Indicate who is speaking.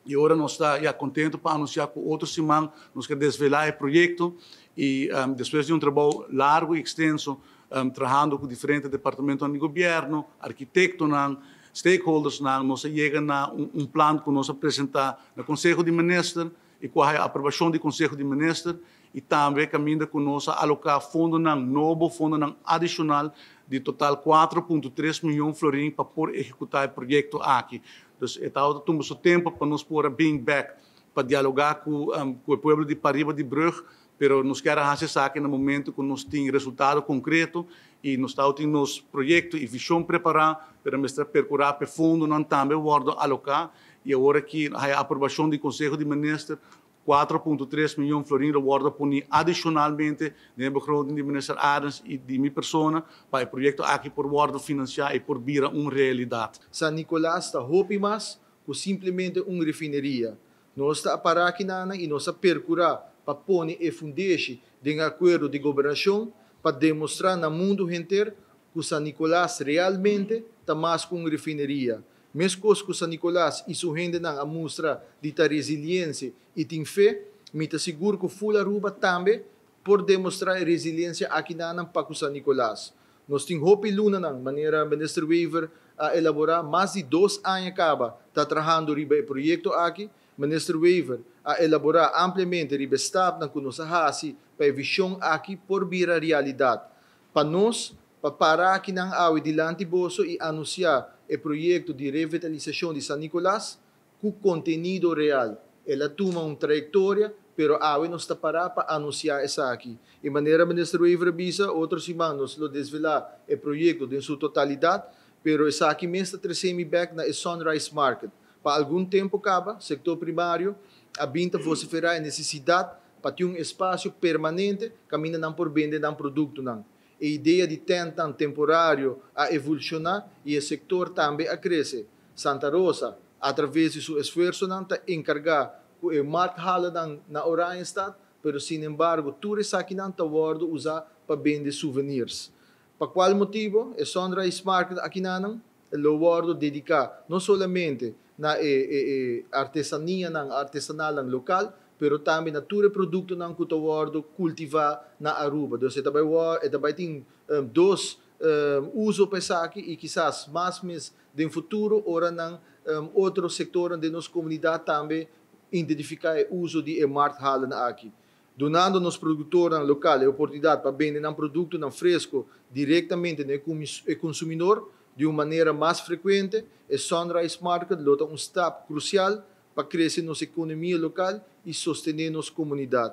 Speaker 1: E agora nós estamos contentes para anunciar que outra semana nós queremos desvelar o projeto e depois de trabalho largo e extenso, trabalhando com diferentes departamentos do governo, arquitetos, stakeholders, nós chegamos a plano que nós apresentar no Conselho de Ministros e com a aprovação do Conselho de Ministros e também caminha que nós alocar fundo novo fundo adicional de total 4,3 milhões de florins para poder executar o projeto aqui. Então, tomamos o tempo para nós poder bem back para dialogar com o povo de Pariba de Brugge, mas nós queremos fazer isso aqui no momento que nós temos resultado concreto e nós temos nos projetos e visão preparados para nós percorrer para fundo, não também vamos alocar e agora que a aprovação do Conselho de Ministros 4,3 milhões de florins vão punir adicionalmente na begroting de minister Adams e de minha pessoa para o projeto aqui por worden financiar e por virar uma realidade.
Speaker 2: San Nicolás está roupimas com simplesmente uma refineria. Nós está para aqui e nós está percurar para pôr e fundeixe de acordo de governação para demonstrar no mundo inteiro que San Nicolás realmente está mais com uma refineria. Mesmo que San Nicolás e sua gente não mostra de resiliência e tem fé, me está seguro que o Fula Aruba também por demonstrar resiliência aqui na para San Nicolás. Nós temos hope luna na maneira Minister Weaver a elaborar mais de 2 anos acaba está trabalhando riba o projeto aqui. Minister Weaver a elaborar amplamente riba staff na que nós hasi para a visão aqui por vir a realidade. Para nós para parar aqui na awi dilante bolso e anunciar o projeto de revitalização de San Nicolás com conteúdo real. Ela toma uma trajetória, pero awi não está para anunciar isso aqui. De maneira, Ministro Weaver Bisa, outros semanas lo desvelar o projeto em sua totalidade, pero isso aqui mesmo está trazendo back na Sunrise Market. Para algum tempo acaba, sector primário, a binta vociferar a necessidade para ter um espaço permanente, caminhando por vender um produto. A ideia de tentar temporário a evolucionar e o sector também a crescer. Santa Rosa, através de seu esforço, está encargar com o markhalen na Oranjestad, mas, sin embargo, tudo isso aqui não está usar para vender souvenirs. Por qual motivo? O Sunrise Market aqui não é dedicar não somente na artesanal local, pero também na todo produto não que o cultivar na Aruba. Então, também tem dois usos para isso aqui e quizás mais no futuro, ora não outro setor de nossa comunidade também identificar o uso de markthallen aqui. Donando nos produtores locais a oportunidade para vender um produto fresco diretamente ao consumidor de uma maneira mais frequente, o Sunrise Market lota um step crucial para crescer nossa economia local e sostener nossa comunidade.